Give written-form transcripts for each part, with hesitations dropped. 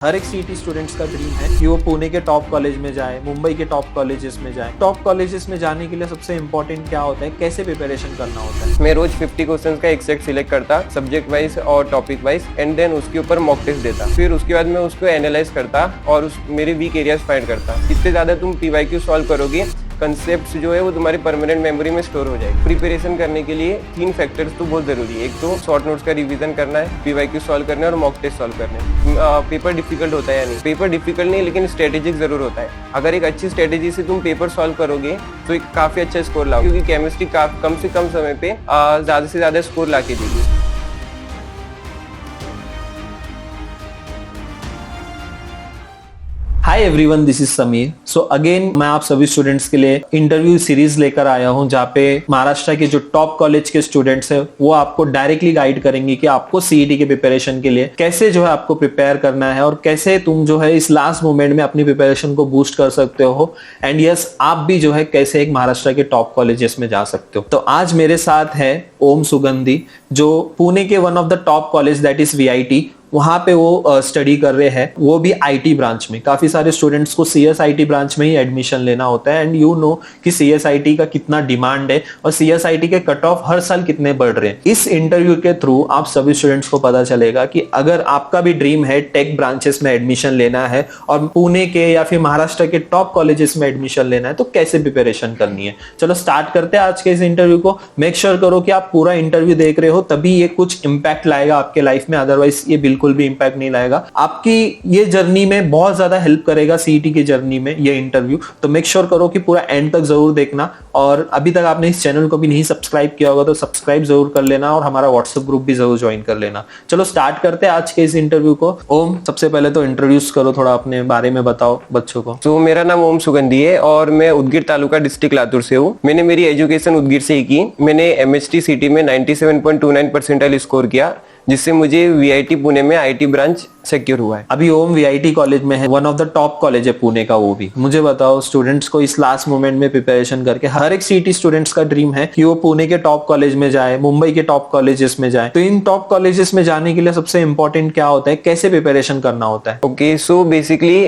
हर एक CET students का dream है कि वो पुणे के टॉप कॉलेज में जाए, मुंबई के टॉप कॉलेजेस में जाए। टॉप कॉलेजेस में जाने के लिए सबसे इंपॉर्टेंट क्या होता है, कैसे प्रिपरेशन करना होता है? मैं रोज 50 क्वेश्चंस का एक सेट सिलेक्ट करता, सब्जेक्ट वाइज और टॉपिक वाइज, एंड देन उसके ऊपर मॉक टेस्ट देता। फिर उसके बाद मैं उसको एनालाइज करता और मेरे वीक एरियाज फाइंड करता। जितने ज्यादा तुम पीवाईक्यू सॉल्व करोगे, कंसेप्ट जो है वो तुम्हारी परमानेंट मेमोरी में स्टोर हो जाएगी। प्रिपरेशन करने के लिए 3 फैक्टर्स तो बहुत जरूरी है। एक तो शॉर्ट नोट्स का रिवीजन करना है, पीवाईक्यू सॉल्व करना है और मॉक टेस्ट सॉल्व करने हैं। पेपर डिफिकल्ट होता है या नहीं? पेपर डिफिकल्ट नहीं, लेकिन स्ट्रेटेजिक जरूर होता है। अगर एक अच्छी स्ट्रेटेजी से तुम पेपर सॉल्व करोगे तो एक काफी अच्छा स्कोर लाओ, क्योंकि केमिस्ट्री कम से कम समय पे ज्यादा से ज्यादा स्कोर ला के देगी। Hi everyone, this is Sameer. So again मैं आप सभी स्टूडेंट्स के लिए इंटरव्यू सीरीज लेकर आया हूं, जहां पे महाराष्ट्र के जो टॉप कॉलेज के स्टूडेंट्स हैं वो आपको डायरेक्टली गाइड करेंगे कि आपको सीईटी के प्रिपरेशन के लिए कैसे जो है आपको प्रिपेयर करना है और कैसे तुम जो है इस लास्ट मोमेंट में अपनी प्रिपरेशन को बूस्ट कर सकते हो। एंड यस, आप भी जो है कैसे एक महाराष्ट्र के टॉप कॉलेजेस में जा सकते हो। तो आज मेरे साथ है ओम सुगंधी, जो पुणे के one of the top college that is VIT, वहां पे वो स्टडी कर रहे हैं, वो भी आईटी ब्रांच में। काफी सारे स्टूडेंट्स को सीएसआईटी ब्रांच में ही एडमिशन लेना होता है, एंड यू नो कि सीएसआईटी का कितना डिमांड है और सीएसआईटी के कट ऑफ हर साल कितने बढ़ रहे हैं। इस इंटरव्यू के थ्रू आप सभी स्टूडेंट्स को पता चलेगा कि अगर आपका भी ड्रीम है टेक ब्रांचेस में एडमिशन लेना है और पुणे के या फिर महाराष्ट्र के टॉप कॉलेजेस में एडमिशन लेना है, तो कैसे प्रिपरेशन करनी है। चलो स्टार्ट करते हैं आज के इस इंटरव्यू को। मेक श्योर करो कि आप पूरा इंटरव्यू देख रहे हो, तभी ये कुछ इंपैक्ट लाएगा आपके लाइफ में, अदरवाइज ये बिल्कुल भी इंपैक्ट नहीं लाएगा। आपकी ये जर्नी में बहुत ज्यादा हेल्प करेगा, सीईटी की जर्नी में ये इंटरव्यू। तो मेक श्योर करो कि पूरा एंड तक जरूर देखना, और अभी तक आपने इस चैनल को भी नहीं सब्सक्राइब किया होगा तो सब्सक्राइब जरूर कर लेना और हमारा व्हाट्सएप ग्रुप भी जरूर ज्वाइन कर लेना। चलो स्टार्ट करते हैं आज के इस इंटरव्यू को। ओम, सबसे पहले तो इंट्रोड्यूस करो, थोड़ा अपने बारे में बताओ बच्चों को। तो मेरा नाम ओम सुगंधी है और मैं उदगीर तालुका डिस्ट्रिक्ट लातूर से हूँ। मैंने मेरी एजुकेशन उदगीर से ही की। मैंने एमएचटी सीटी में 97.29 परसेंटाइल स्कोर किया, जिससे मुझे वीआईटी पुणे में आईटी ब्रांच सिक्योर हुआ है। अभी ओम वीआईटी कॉलेज में है, one of the top college है पुणे का वो भी। मुझे बताओ, स्टूडेंट्स को इस लास्ट मोमेंट में प्रिपरेशन करके, हर एक सीईटी स्टूडेंट्स का ड्रीम है कि वो पुणे के टॉप कॉलेज में जाए, मुंबई के टॉप कॉलेजेस में जाए। तो इन टॉप कॉलेजेस में जाने के लिए सबसे इंपॉर्टेंट क्या होता है, कैसे प्रिपरेशन करना होता है? ओके, सो बेसिकली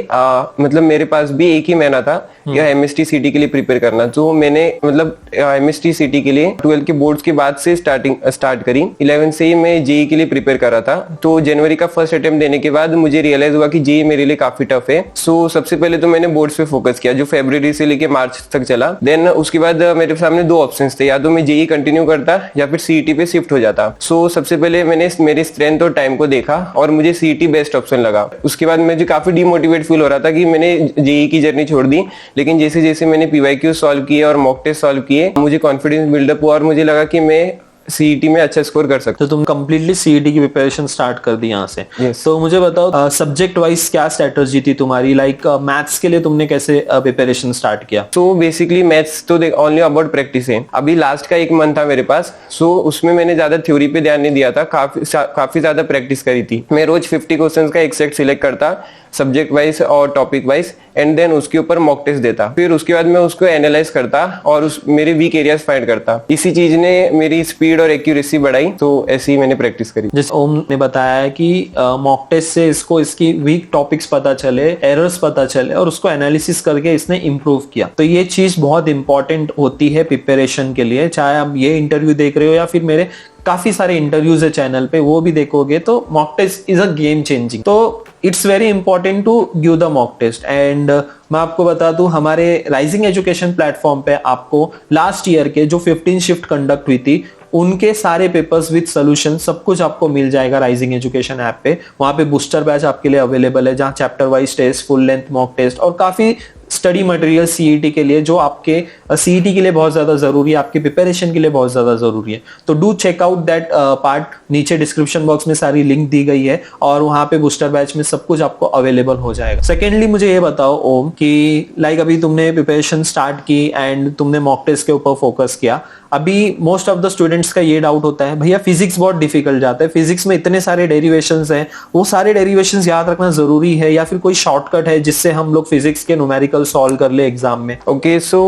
मतलब मेरे पास भी एक ही महीना था या एमएसटी सीटी के लिए प्रिपेयर करना। तो मैंने मतलब एमएसटी सीटी के लिए 12 के बोर्ड्स के बाद से स्टार्ट करी। 11 से ही मैं जेई के लिए प्रिपेयर कर रहा था। तो जनवरी का फर्स्ट अटेम्प्ट देने के बाद मुझे रियलाइज हुआ कि जेई मेरे लिए काफी टफ है। सो सबसे पहले तो मैंने बोर्ड्स पे फोकस किया, जो फरवरी से लेके मार्च तक चला। देन उसके बाद मेरे सामने 2 ऑप्शंस थे, या तो मैं जेई कंटिन्यू करता या फिर सीईटी पे शिफ्ट हो जाता। सो सबसे पहले मैंने मेरे स्ट्रेंथ और टाइम को देखा और मुझे सीईटी बेस्ट ऑप्शन लगा। उसके बाद मुझे काफी डिमोटिवेट फील हो रहा था कि मैंने जेई की जर्नी छोड़ दी, लेकिन जैसे जैसे मैंने पीवाईक्यू सॉल्व किए और मॉक टेस्ट सॉल्व किए, मुझे कॉन्फिडेंस बिल्डअप हुआ और मुझे लगा कि मैं सीईटी में अच्छा स्कोर कर सकता। तो तुम कंप्लीटली सीईटी की प्रिपरेशन स्टार्ट कर दी यहाँ से। Yes. तो मुझे बताओ, सब्जेक्ट वाइज क्या स्ट्रेटजी थी तुम्हारी? लाइक मैथ्स के लिए तुमने कैसे प्रिपरेशन स्टार्ट किया? सो बेसिकली मैथ्स तो ओनली अबाउट प्रैक्टिस है। अभी लास्ट का 1 मंथ था मेरे पास, सो उसमें मैंने ज्यादा थ्योरी पे ध्यान नहीं दिया था, काफी ज्यादा प्रैक्टिस करी थी। मैं रोज 50 क्वेश्चंस का एक सेट सिलेक्ट करता, सब्जेक्ट वाइज और टॉपिक वाइज, एंड देन उसके ऊपर मॉक टेस्ट देता। फिर उसके बाद मैं उसको एनालाइज करता और मेरे वीक एरियाज फाइंड करता। इसी चीज ने मेरी स्पीड और एक्यूरेसी बढ़ाई, तो ऐसी ही मैंने प्रैक्टिस करी। जैसे ओम ने बताया है कि मॉक टेस्ट से इसको इसकी वीक टॉपिक्स पता चले, एरर्स पता चले और उसको एनालिसिस करके इसने इम्प्रूव किया। तो ये चीज बहुत इंपॉर्टेंट होती है प्रिपरेशन के लिए। चाहे आप ये इंटरव्यू देख रहे हो या फिर मेरे काफी सारे इंटरव्यूज है चैनल पे, वो भी देखोगे, तो mock test is a game changing. तो it's very important to give the mock test. And मैं आपको बता दूं, हमारे राइजिंग एजुकेशन प्लेटफॉर्म पे आपको लास्ट ईयर के जो 15 शिफ्ट कंडक्ट हुई थी, उनके सारे पेपर्स विद सोल्यूशन सब कुछ आपको मिल जाएगा राइजिंग एजुकेशन ऐप पे। वहां पे बूस्टर बैच आपके लिए अवेलेबल है, जहां chapter wise test, full length mock test और काफी स्टडी मटेरियल सीईटी के लिए, जो आपके सीईटी के लिए बहुत ज्यादा जरूरी है, आपके प्रिपरेशन के लिए बहुत ज्यादा जरूरी है। तो do check out that part. नीचे डिस्क्रिप्शन बॉक्स में सारी लिंक दी गई है और वहां पे बूस्टर बैच में सब कुछ आपको अवेलेबल हो जाएगा। सेकेंडली मुझे ये बताओ ओम कि लाइक अभी तुमने प्रिपरेशन स्टार्ट की एंड तुमने मॉक टेस्ट के ऊपर फोकस किया। अभी मोस्ट ऑफ द स्टूडेंट्स का ये डाउट होता है भैया फिजिक्स बहुत डिफिकल्ट जाता है, फिजिक्स में इतने सारे डेरिवेशंस हैं, वो सारे डेरिवेशंस याद रखना जरूरी है या फिर कोई शॉर्टकट है जिससे हम लोग फिजिक्स के न्यूमेरिकल सॉल्व कर ले एग्जाम में? ओके, सो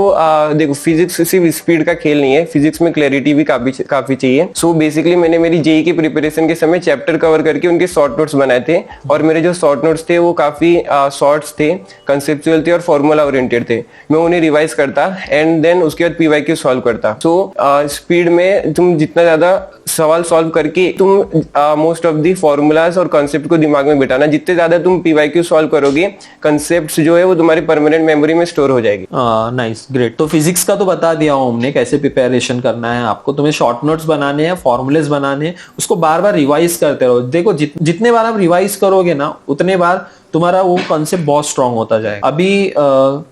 देखो फिजिक्स सिर्फ स्पीड का खेल नहीं है, फिजिक्स में क्लैरिटी भी काफी चाहिए। सो बेसिकली मैंने मेरी जेई की प्रिपरेशन के समय चैप्टर कवर करके उनके शॉर्ट नोट्स बनाए थे, और मेरे जो शॉर्ट नोट्स थे वो काफी शॉर्ट्स थे, कंसेप्चुअल थे और फॉर्मूला ओरिएंटेड थे। मैं उन्हें रिवाइज करता एंड देन उसके बाद पीवाईक्यू सॉल्व करता। सो स्पीड में तुम जितना ज्यादा सवाल सॉल्व करके तुम मोस्ट ऑफ दी फॉर्मूलाज और कॉन्सेप्ट को दिमाग में बिठाना, जितने ज्यादा तुम पीवाईक्यू सॉल्व करोगे कंसेप्ट जो है वो तुम्हारी परमानेंट मेमोरी में स्टोर हो जाएगी। Nice, great. तो फिजिक्स का तो बता दिया हूं हमने कैसे प्रिपरेशन करना है आपको, तुम्हें शॉर्ट नोट्स बनाने हैं, फॉर्मूलेस बनाने हैं, उसको बार बार रिवाइज करते रहो। देखो जितने बार आप रिवाइज करोगे ना उतने बार तुम्हारा वो कॉन्सेप्ट बहुत स्ट्रांग होता जाएगा। अभी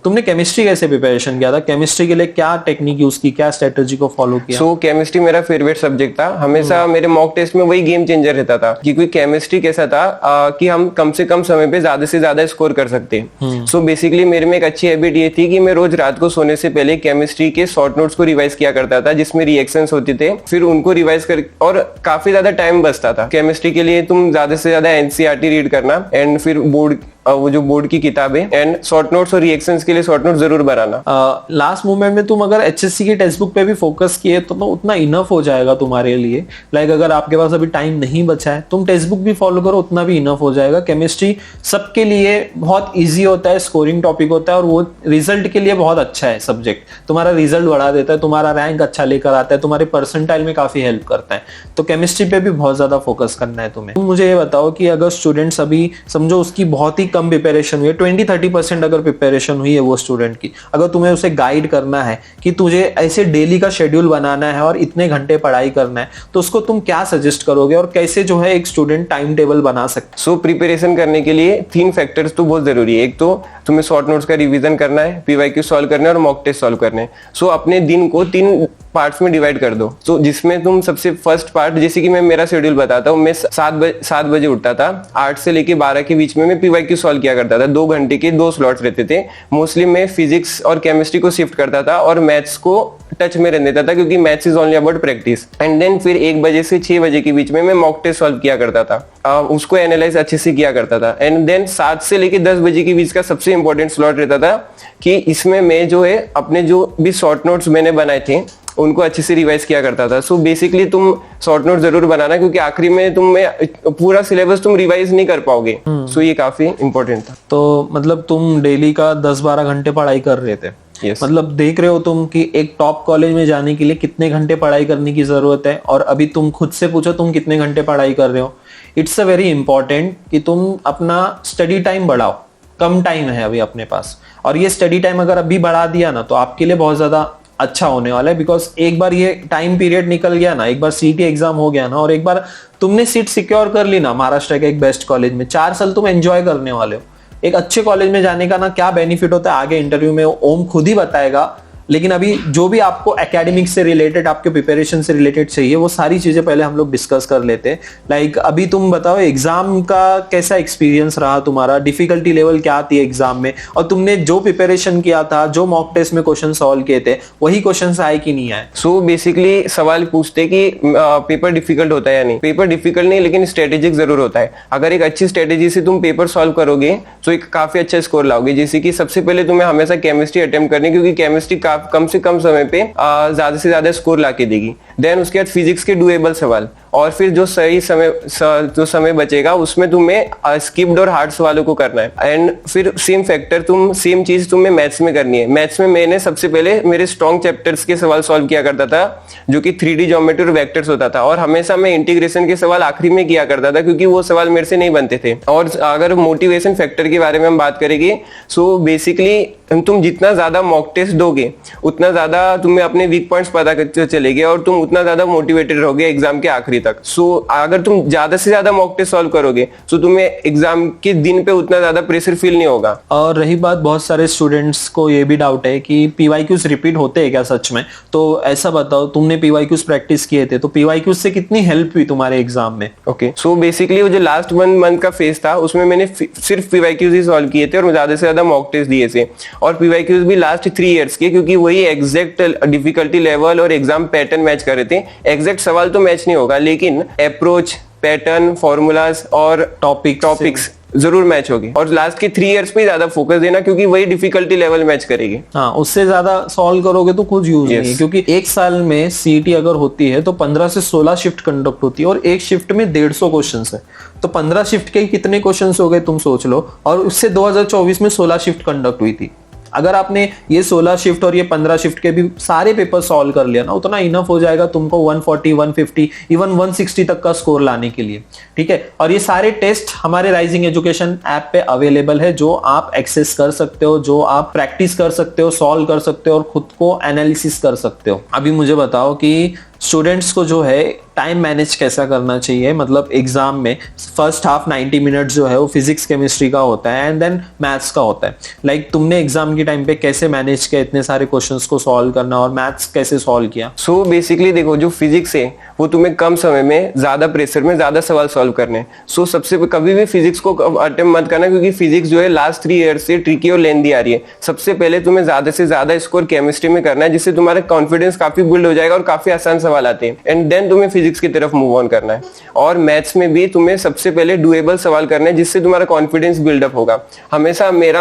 तुमने केमिस्ट्री कैसे प्रिपरेशन किया था? केमिस्ट्री के लिए क्या टेक्निक यूज की, क्या स्ट्रेटेजी को फॉलो किया? सो केमिस्ट्री मेरा फेवरेट सब्जेक्ट था, हमेशा मेरे मॉक टेस्ट में वही गेम चेंजर रहता था, क्योंकि केमिस्ट्री कैसा था कि हम कम से कम समय पे ज्यादा से ज्यादा स्कोर कर सकते हैं। सो बेसिकली मेरे में एक अच्छी हैबिट ये थी कि मैं रोज रात को सोने से पहले केमिस्ट्री के शॉर्ट नोट्स को रिवाइज किया करता था, जिसमें रिएक्शंस होते थे, फिर उनको रिवाइज कर, और काफी ज्यादा टाइम बचता था। केमिस्ट्री के लिए तुम ज्यादा से ज्यादा एनसीईआरटी रीड करना एंड फिर वो जो बोर्ड की किताबें एंड शॉर्ट नोट्स और रिएक्शंस के लिए शॉर्ट नोट जरूर बनाना। लास्ट मोमेंट में तुम अगर एचएससी की टेक्स्ट बुक पे भी फोकस किए तो उतना इनफ हो जाएगा तुम्हारे लिए। लाइक अगर आपके पास अभी टाइम नहीं बचा है, तुम टेक्स्ट बुक भी फॉलो करो, उतना भी इनफ हो जाएगा। केमिस्ट्री सबके लिए बहुत ईजी होता है, स्कोरिंग टॉपिक होता है, और वो रिजल्ट के लिए बहुत अच्छा है सब्जेक्ट। तुम्हारा रिजल्ट बढ़ा देता है, तुम्हारा रैंक अच्छा लेकर आता है, तुम्हारे परसेंटाइल में काफी हेल्प करता है। तो केमिस्ट्री पे भी बहुत ज्यादा फोकस करना है तुम्हें। तुम मुझे ये बताओ कि अगर स्टूडेंट्स अभी समझो उसकी बहुत ही कम प्रिपरेशन हुई है, 20-30% अगर प्रिपरेशन हुई है वो स्टूडेंट की, अगर तुम्हें उसे गाइड करना है कि तुझे ऐसे डेली का शेड्यूल बनाना है और इतने घंटे पढ़ाई करना है, तो उसको तुम क्या सजेस्ट करोगे और कैसे जो है एक स्टूडेंट टाइम टेबल बना सकते? सो प्रिपरेशन करने के लिए 3 फैक्टर्स तो बहुत जरूरी है। एक तो तुम्हें शॉर्ट नोट्स का रिवीजन करना है, पीवाईक्यू सॉल्व करना है और मॉक टेस्ट सॉल्व करने हैं। सो अपने दिन को 3 पार्ट्स में डिवाइड कर दो। तो जिसमें तुम सबसे फर्स्ट पार्ट, जैसे कि मैं मेरा शेड्यूल बताता हूँ, मैं 7 बजे उठता था, 8 से लेके 12 के बीच में मैं पीवाईक्यू सॉल्व किया करता था। 2 घंटे के 2 स्लॉट्स रहते थे। मोस्टली मैं फिजिक्स और केमिस्ट्री को शिफ्ट करता था और मैथ्स को टच में रहने देता था, क्योंकि maths is only about practice. And then फिर 1 बजे से 6 बजे के बीच में मैं मॉक टेस्ट सॉल्व किया करता था, उसको एनालाइज अच्छे से किया करता था। एंड देन 7 से लेके 10 बजे के बीच का सबसे इंपॉर्टेंट स्लॉट रहता था कि इसमें मैं जो है अपने जो भी शॉर्ट नोट्स मैंने बनाए थे उनको अच्छे से रिवाइज किया करता था। सो बेसिकली तुम शॉर्ट नोट जरूर बनाना, क्योंकि आखिरी में पूरा सिलेबस तुम रिवाइज नहीं कर पाओगे। सो ये काफी इंपॉर्टेंट था। तो मतलब तुम डेली का 10-12 घंटे पढ़ाई कर रहे थे? Yes. मतलब देख रहे हो तुम कि एक टॉप कॉलेज में जाने के लिए कितने घंटे पढ़ाई करने की जरूरत है, और अभी तुम खुद से पूछो तुम कितने घंटे पढ़ाई कर रहे हो। इट्स अ वेरी इंपॉर्टेंट कि तुम अपना स्टडी टाइम बढ़ाओ। कम टाइम है अभी अपने पास, और ये स्टडी टाइम अगर अभी बढ़ा दिया ना तो आपके लिए बहुत ज्यादा अच्छा होने वाला है। बिकॉज एक बार ये टाइम पीरियड निकल गया ना, एक बार सीटी एग्जाम हो गया ना, और एक बार तुमने सीट सिक्योर कर ली ना महाराष्ट्र के एक बेस्ट कॉलेज में, 4 साल तुम एंजॉय करने वाले हो। एक अच्छे कॉलेज में जाने का ना क्या बेनिफिट होता है आगे इंटरव्यू में ओम खुद ही बताएगा। लेकिन अभी जो भी आपको एकेडमिक से रिलेटेड, आपके प्रिपरेशन से रिलेटेड चाहिए, वो सारी चीजें पहले हम लोग डिस्कस कर लेते हैं। लाइक अभी तुम बताओ एग्जाम का कैसा एक्सपीरियंस रहा तुम्हारा, डिफिकल्टी लेवल क्या थी एग्जाम में, और तुमने जो प्रिपरेशन किया था, जो मॉक टेस्ट में क्वेश्चन सॉल्व किए थे, वही क्वेश्चन आए कि नहीं आए? सो बेसिकली सवाल पूछते कि पेपर डिफिकल्ट होता है या नहीं। पेपर डिफिकल्ट नहीं, लेकिन स्ट्रेटेजिक जरूर होता है। अगर एक अच्छी स्ट्रेटेजी से तुम पेपर सॉल्व करोगे तो एक काफी अच्छा स्कोर लाओगे। जैसे कि सबसे पहले तुम्हें हमेशा केमिस्ट्री अटेम्प्ट करनी, क्योंकि केमिस्ट्री कम से कम समय पे ज्यादा से ज्यादा स्कोर लाके देगी। देन उसके बाद फिजिक्स के डुएबल सवाल, और फिर जो समय बचेगा उसमें तुम्हें स्किप्ड और हार्ड सवालों को करना है। एंड फिर सेम चीज तुम्हें मैथ्स में करनी है। मैथ्स में मैंने सबसे पहले मेरे स्ट्रॉन्ग चैप्टर्स के सवाल सॉल्व किया करता था, जो कि 3D ज्योमेट्री और वेक्टर्स होता था, और हमेशा मैं इंटीग्रेशन के सवाल आखिरी में किया करता था, क्योंकि वो सवाल मेरे से नहीं बनते थे। और अगर मोटिवेशन फैक्टर के बारे में हम बात करेंगे, सो बेसिकली तुम जितना ज्यादा मॉक टेस्ट दोगे उतना ज्यादा तुम्हें अपने वीक पॉइंट्स पता चलेंगे, और तुम उतना ज्यादा मोटिवेटेड रहोगे एग्जाम के आखिरी तक। सो अगर तुम ज्यादा से ज्यादा मॉक टेस्ट सॉल्व करोगे तो तुम्हें एग्जाम के दिन पे उतना ज्यादा प्रेशर फील नहीं होगा। और रही बात, बहुत सारे स्टूडेंट्स को ये भी डाउट है कि पीवाईक्यूज रिपीट होते हैं क्या सच में? तो ऐसा बताओ, तुमने पीवाईक्यूज प्रैक्टिस किए थे तो पीवाईक्यूज से कितनी हेल्प हुई तुम्हारे एग्जाम में? ओके, सो बेसिकली वो जो लास्ट 1 मंथ का फेज था उसमें मैंने सिर्फ पीवाईक्यूज ही सॉल्व किए थे और ज्यादा से ज्यादा मॉक टेस्ट दिए थे। और पीवाईक्यूज भी लास्ट 3 इयर्स के, क्योंकि वही एग्जैक्ट डिफिकल्टी लेवल और एग्जाम पैटर्न मैच कर रहे थे। एग्जैक्ट सवाल तो मैच नहीं होगा, लेकिन अप्रोच, पैटर्न, फॉर्मूलाज और टॉपिक्स जरूर मैच होगी। और लास्ट के 3 इयर्स पे ज्यादा फोकस देना, क्योंकि वही डिफिकल्टी लेवल मैच करेगी। हाँ, उससे ज्यादा सॉल्व करोगे तो कुछ यूज नहीं है, क्योंकि एक साल में सीईटी अगर होती है तो 15 से 16 शिफ्ट कंडक्ट होती है और एक शिफ्ट में 150 क्वेश्चन है। तो 15 शिफ्ट के कितने क्वेश्चन हो गए तुम सोच लो। और उससे 2024 में 16 शिफ्ट कंडक्ट हुई थी। अगर आपने ये 16 शिफ्ट और ये 15 शिफ्ट के भी सारे पेपर सॉल्व कर लिया ना, उतना इनफ हो जाएगा तुमको 140, 150, इवन 160 तक का स्कोर लाने के लिए। ठीक है, और ये सारे टेस्ट हमारे राइजिंग एजुकेशन ऐप पे अवेलेबल है, जो आप एक्सेस कर सकते हो, जो आप प्रैक्टिस कर सकते हो, सॉल्व कर सकते हो और खुद को एनालिसिस कर सकते हो। अभी मुझे बताओ कि स्टूडेंट्स को जो है टाइम मैनेज कैसा करना चाहिए। मतलब एग्जाम में फर्स्ट हाफ 90 मिनट्स जो है वो फिजिक्स केमिस्ट्री का होता है एंड देन मैथ्स का होता है। लाइक तुमने एग्जाम के टाइम पे कैसे मैनेज किया इतने सारे क्वेश्चंस को सॉल्व करना, और मैथ्स कैसे सॉल्व किया? सो बेसिकली देखो, जो फिजिक्स है वो तुम्हें कम समय में ज्यादा प्रेशर में ज्यादा सवाल सॉल्व करने। सो सबसे कभी भी फिजिक्स को अटेम्प्ट मत करना, क्योंकि फिजिक्स जो है लास्ट 3 इयर्स से ट्रिकी और लेंदी आ रही है। सबसे पहले तुम्हें ज्यादा से ज्यादा स्कोर केमिस्ट्री में करना है, जिससे तुम्हारा कॉन्फिडेंस काफी बिल्ड हो जाएगा और काफी आसान सवाल आते हैं। एंड देन तुम्हें फिजिक्स की तरफ मूव ऑन करना है। और मैथ्स में भी तुम्हें सबसे पहले डुएबल सवाल करना है, जिससे तुम्हारा कॉन्फिडेंस बिल्डअप होगा। हमेशा मेरा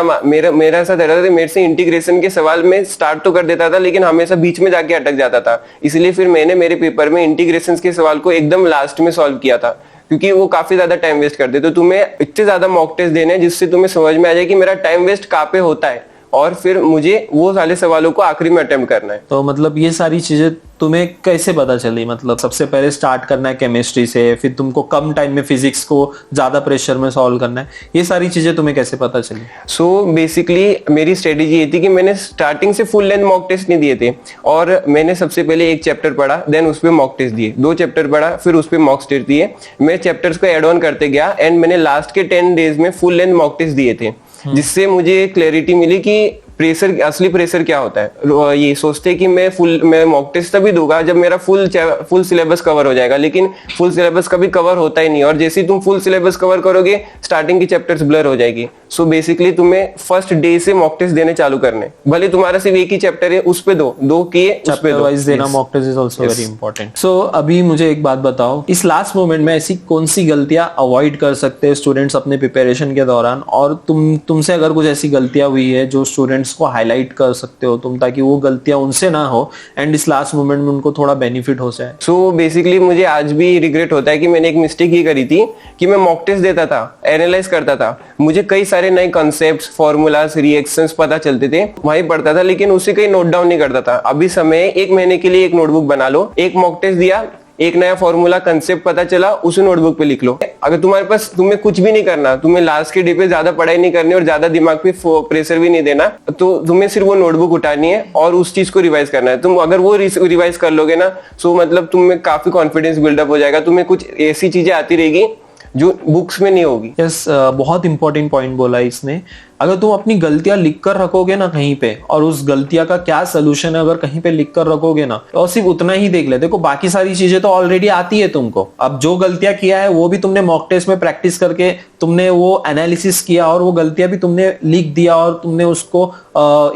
ऐसा रहता था, मेरे से इंटीग्रेशन के सवाल में स्टार्ट तो कर देता था, लेकिन हमेशा बीच में जाके अटक जाता था। इसलिए फिर मैंने मेरे पेपर में इंटीग्रेशन के सवाल को एकदम लास्ट में सॉल्व किया था, क्योंकि वो काफी ज्यादा टाइम वेस्ट करते। तो तुम्हें इतने ज्यादा मॉक टेस्ट देने हैं जिससे तुम्हें समझ में आ जाए कि मेरा टाइम वेस्ट कहाँ पे होता है, और फिर मुझे वो सारे सवालों को आखिरी में अटेम्प्ट करना है। तो मतलब ये सारी चीजें तुम्हें कैसे पता चली? मतलब सबसे पहले स्टार्ट करना है केमिस्ट्री से, फिर तुमको कम टाइम में फिजिक्स को ज्यादा प्रेशर में सॉल्व करना है, ये सारी चीजें तुम्हें कैसे पता चली? सो बेसिकली मेरी स्ट्रेटेजी ये थी कि मैंने स्टार्टिंग से फुल लेंथ मॉक टेस्ट नहीं दिए थे, और मैंने सबसे पहले एक चैप्टर पढ़ा, देन उस पर मॉक टेस्ट दिए। 2 चैप्टर पढ़ा, फिर उस पर मॉक टेस्ट दिए। मैं चैप्टर्स को एड ऑन करते गया एंड मैंने लास्ट के 10 डेज में फुल लेंथ मॉक टेस्ट दिए थे, जिससे मुझे क्लैरिटी मिली कि प्रेशर, असली प्रेशर क्या होता है। ये सोचते कि मैं मॉक टेस्ट तभी दूंगा जब मेरा फुल सिलेबस कवर हो जाएगा, लेकिन फुल सिलेबस कभी कवर होता ही नहीं। और जैसे ही तुम फुल सिलेबस कवर करोगे, स्टार्टिंग की चैप्टर्स ब्लर हो जाएगी। सो बेसिकली तुम्हें फर्स्ट डे से मॉक टेस्ट देने चालू करने, भले तुम्हारा सिर्फ एक ही चैप्टर है, उस पे दो किए, उस पे दो वाइज देना। Mock test is also very important. So अभी मुझे एक बात बताओ, इस लास्ट मोमेंट में ऐसी कौन सी गलतियां अवॉइड कर सकते हैं स्टूडेंट्स अपने प्रिपरेशन के दौरान, और तुमसे अगर कुछ ऐसी गलतियां हुई है जो स्टूडेंट्स को हाईलाइट कर सकते हो तुम, ताकि वो गलतियां उनसे ना हो एंड इस लास्ट मोमेंट में उनको थोड़ा बेनिफिट हो जाए? सो बेसिकली मुझे आज भी रिग्रेट होता है कि मैंने एक मिस्टेक ये करी थी कि मैं मॉक टेस्ट देता था, एनालाइज करता था, मुझे कई सारे नए कॉन्सेप्ट्स, फॉर्मूलाज, रिएक्शंस पता चलते थे, वहीं पढ़ता था, लेकिन उसे कहीं नोट डाउन नहीं करता था। अभी समय 1 महीने के लिए एक नोटबुक बना लो, एक मॉक टेस्ट दिया, एक नया फॉर्मूला कंसेप्ट पता चला, उसे नोटबुक पे लिख लो। अगर तुम्हारे पास, तुम्हें कुछ भी नहीं करना, तुम्हें लास्ट के डे पे ज्यादा पढ़ाई नहीं करनी और ज्यादा दिमाग पे प्रेशर भी नहीं देना, तो तुम्हें सिर्फ वो नोटबुक उठानी है और उस चीज को रिवाइज करना है। तुम अगर वो रिवाइज कर लोगे ना, सो मतलब तुम्हें काफी कॉन्फिडेंस बिल्डअप हो जाएगा। तुम्हें कुछ ऐसी चीजें आती रहेगी जो बुक्स में नहीं होगी। यस, बहुत इंपॉर्टेंट पॉइंट बोला इसने। अगर तुम अपनी गलतियां लिख कर रखोगे ना कहीं पे, और उस गलतियां का क्या सोल्यूशन है अगर कहीं पे लिख कर रखोगे ना, और सिर्फ उतना ही देख ले, देखो बाकी सारी चीजें तो ऑलरेडी आती है तुमको। अब जो गलतियां किया है वो भी तुमने मॉक टेस्ट में प्रैक्टिस करके तुमने वो एनालिसिस किया, और वो गलतियां भी तुमने लिख दिया और तुमने उसको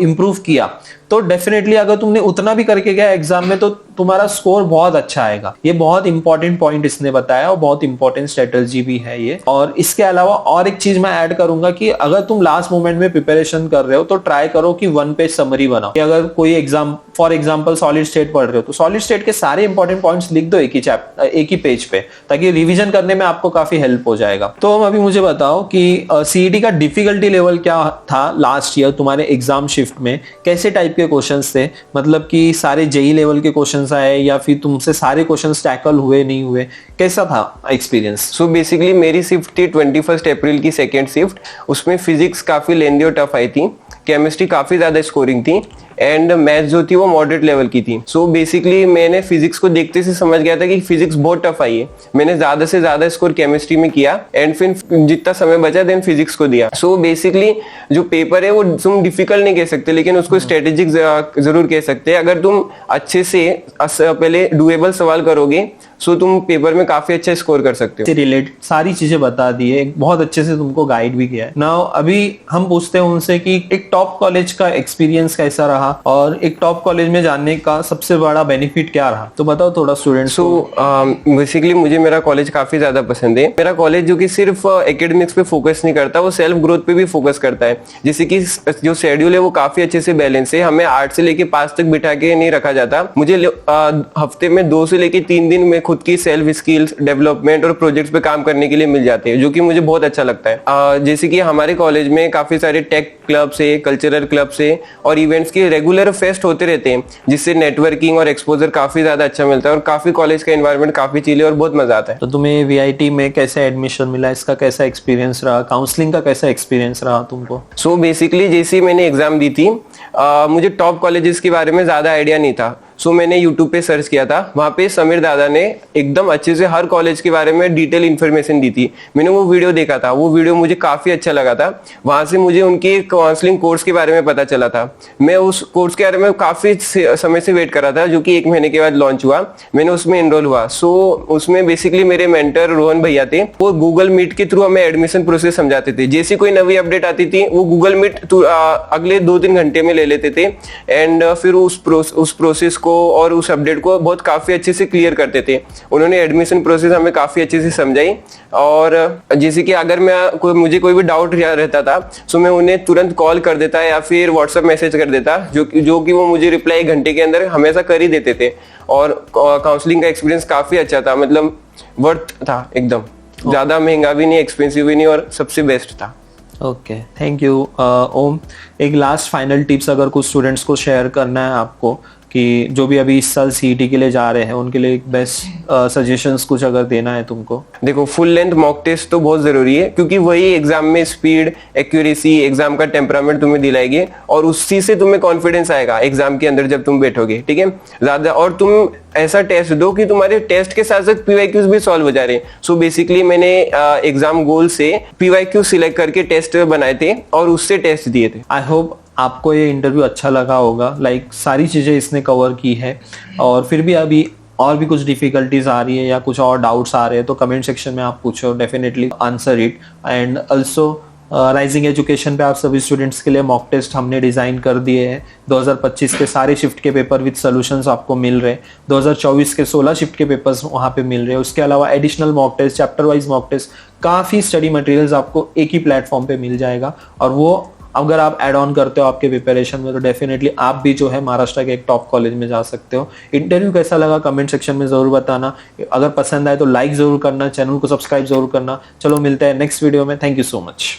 इम्प्रूव किया, तो डेफिनेटली अगर तुमने उतना भी करके गया एग्जाम में तो तुम्हारा स्कोर बहुत अच्छा आएगा। ये बहुत इंपॉर्टेंट पॉइंट इसने बताया और बहुत इंपॉर्टेंट स्ट्रेटजी भी है ये। और इसके अलावा और एक चीज मैं ऐड करूंगा कि अगर तुम लास्ट मोमेंट में प्रिपरेशन कर रहे हो तो ट्राई करो कि 1 पेज समरी बनाओ। कि अगर कोई exam, for example solid state पढ़ रहे हो तो सॉलिड स्टेट के सारे इंपॉर्टेंट पॉइंट्स लिख दो एक ही पेज पे, ताकि रिवीजन करने में आपको काफी हेल्प हो जाएगा। तो अभी मुझे बताओ कि सीईटी का डिफिकल्टी लेवल क्या था लास्ट ईयर तुम्हारे एग्जाम शिफ्ट में? कैसे टाइप के क्वेश्चंस थे? मतलब कि सारे जेई लेवल के क्वेश्चंस आए या फिर तुमसे सारे क्वेश्चंस टैकल हुए नहीं हुए? कैसा था एक्सपीरियंस? सो बेसिकली मेरी शिफ्ट थी 21 अप्रैल की सेकेंड शिफ्ट। उसमें फिजिक्स काफी लेंदी और टफ आई थी, केमिस्ट्री काफी ज्यादा स्कोरिंग थी, एंड मैथ्स जो थी वो मॉडरेट लेवल की थी। सो बेसिकली मैंने फिजिक्स को देखते से समझ गया था कि फिजिक्स बहुत टफ आई है। मैंने ज्यादा से ज्यादा स्कोर केमिस्ट्री में किया एंड फिर जितना समय बचा देन फिजिक्स को दिया। सो बेसिकली जो पेपर है वो तुम डिफिकल्ट नहीं कह सकते, लेकिन उसको स्ट्रेटेजिक जरूर कह सकते हैं। अगर तुम अच्छे से पहले डुएबल सवाल करोगे सो तुम पेपर में काफी अच्छा स्कोर कर सकते हो। रिलेटेड सारी चीजें बता दी है, बहुत अच्छे से तुमको गाइड भी किया है। नाउ अभी हम पूछते हैं उनसे कि एक टॉप कॉलेज का एक्सपीरियंस कैसा रहा और एक टॉप कॉलेज में जाने का सबसे बड़ा बेनिफिट क्या रहा, तो बताओ थोड़ा स्टूडेंट। सो बेसिकली मुझे मेरा कॉलेज काफी ज्यादा पसंद है। मेरा कॉलेज जो कि सिर्फ एकेडमिक्स पे फोकस नहीं करता, वो सेल्फ ग्रोथ पे भी फोकस करता है। जैसे कि जो शेड्यूल है वो काफी अच्छे से बैलेंस है। हमें 8 से लेके 5 तक बिठा के नहीं रखा जाता। मुझे हफ्ते में 2 से लेके 3 दिन में खुद की सेल्फ स्किल्स डेवलपमेंट और प्रोजेक्ट्स पे काम करने के लिए मिल जाते हैं, जो कि मुझे बहुत अच्छा लगता है। जैसे कि हमारे कॉलेज में काफी सारे टेक क्लब्स है, कल्चरल क्लब्स है और इवेंट्स के रेगुलर फेस्ट होते रहते हैं, जिससे नेटवर्किंग और एक्सपोजर काफी ज्यादा अच्छा मिलता है और काफी कॉलेज का एनवायरनमेंट काफी चिल है और बहुत मजा आता है। तो तुम्हें वीआईटी में कैसे एडमिशन मिला, इसका कैसा एक्सपीरियंस रहा, काउंसलिंग का कैसा एक्सपीरियंस रहा तुमको? सो बेसिकली जैसे मैंने एग्जाम दी थी, मुझे टॉप कॉलेजेस के बारे में ज्यादा आइडिया नहीं था। सो मैंने यूट्यूब पे सर्च किया था, वहां पे समीर दादा ने एकदम अच्छे से हर कॉलेज के बारे में डिटेल इन्फॉर्मेशन दी थी। मैंने वो वीडियो देखा था, वो वीडियो मुझे काफी अच्छा लगा था। वहां से मुझे उनके काउंसलिंग कोर्स के बारे में पता चला था। मैं उस कोर्स के बारे में काफी समय से वेट कर रहा था, जो कि 1 महीने के बाद लॉन्च हुआ। मैंने उसमें एनरोल हुआ। सो उसमें बेसिकली मेरे मेंटर रोहन भैया थे, वो गूगल मीट के थ्रू हमें एडमिशन प्रोसेस समझाते थे। जैसे कोई नवी अपडेट आती थी वो गूगल मीट अगले 2-3 घंटे में ले लेते थे एंड फिर उस प्रोसेस को और उस अपडेट को बहुत काफी अच्छे से क्लियर करते थे। उन्होंने एडमिशन प्रोसेस हमें काफी अच्छे से समझाई। और जैसे कि अगर मुझे कोई भी डाउट रहता था तो मैं उन्हें तुरंत कॉल कर देता या फिर व्हाट्सएप मैसेज कर देता, जो कि वो मुझे रिप्लाई 1 घंटे के अंदर हमेशा कर ही देते थे। और काउंसलिंग का एक्सपीरियंस काफी अच्छा था, मतलब वर्थ था एकदम। ज्यादा महंगा भी नहीं, एक्सपेंसिव भी नहीं और सबसे बेस्ट था। ओके, थैंक यू ओम। एक लास्ट फाइनल टिप्स अगर कुछ स्टूडेंट्स को शेयर करना है आपको, कि जो भी अभी इस साल सीईटी के लिए जा रहे हैं, उनके लिए एक बेस्ट सजेशंस कुछ अगर देना है तुमको। देखो, फुल लेंथ मॉक टेस्ट तो बहुत जरूरी है, क्योंकि वही एग्जाम में स्पीड, एक्यूरेसी, एग्जाम का टेम्परामेंट तुम्हें दिलाएगी और उसी से तुम्हें कॉन्फिडेंस आएगा एग्जाम के अंदर जब तुम बैठोगे। ठीक है, ज्यादा और तुम ऐसा टेस्ट दो कि तुम्हारे टेस्ट के साथ साथ पीवाईक्यूज भी सॉल्व हो जा रहे हैं। सो बेसिकली मैंने एग्जाम गोल से पीवाईक्यू सिलेक्ट करके टेस्ट बनाए थे और उससे टेस्ट दिए थे। आई होप आपको ये इंटरव्यू अच्छा लगा होगा। लाइक सारी चीज़ें इसने कवर की है, और फिर भी अभी और भी कुछ डिफिकल्टीज आ रही है या कुछ और डाउट्स आ रहे हैं तो कमेंट सेक्शन में आप पूछो, definitely answer it. And also rising education पे आप सभी स्टूडेंट्स के लिए मॉक टेस्ट हमने डिज़ाइन कर दिए हैं। 2025 के सारे शिफ्ट के पेपर विद सॉल्यूशंस आपको मिल रहे हैं। 2024 के 16 शिफ्ट के पेपर्स वहाँ पे मिल रहे हैं। उसके अलावा additional mock test, chapter wise mock test, काफ़ी स्टडी मटेरियल्स आपको एक ही प्लेटफॉर्म पे मिल जाएगा। और वो अगर आप ऐड ऑन करते हो आपके प्रिपरेशन में तो डेफिनेटली आप भी जो है महाराष्ट्र के एक टॉप कॉलेज में जा सकते हो। इंटरव्यू कैसा लगा कमेंट सेक्शन में जरूर बताना। अगर पसंद आए तो लाइक जरूर करना, चैनल को सब्सक्राइब जरूर करना। चलो मिलते हैं नेक्स्ट वीडियो में। Thank you so much.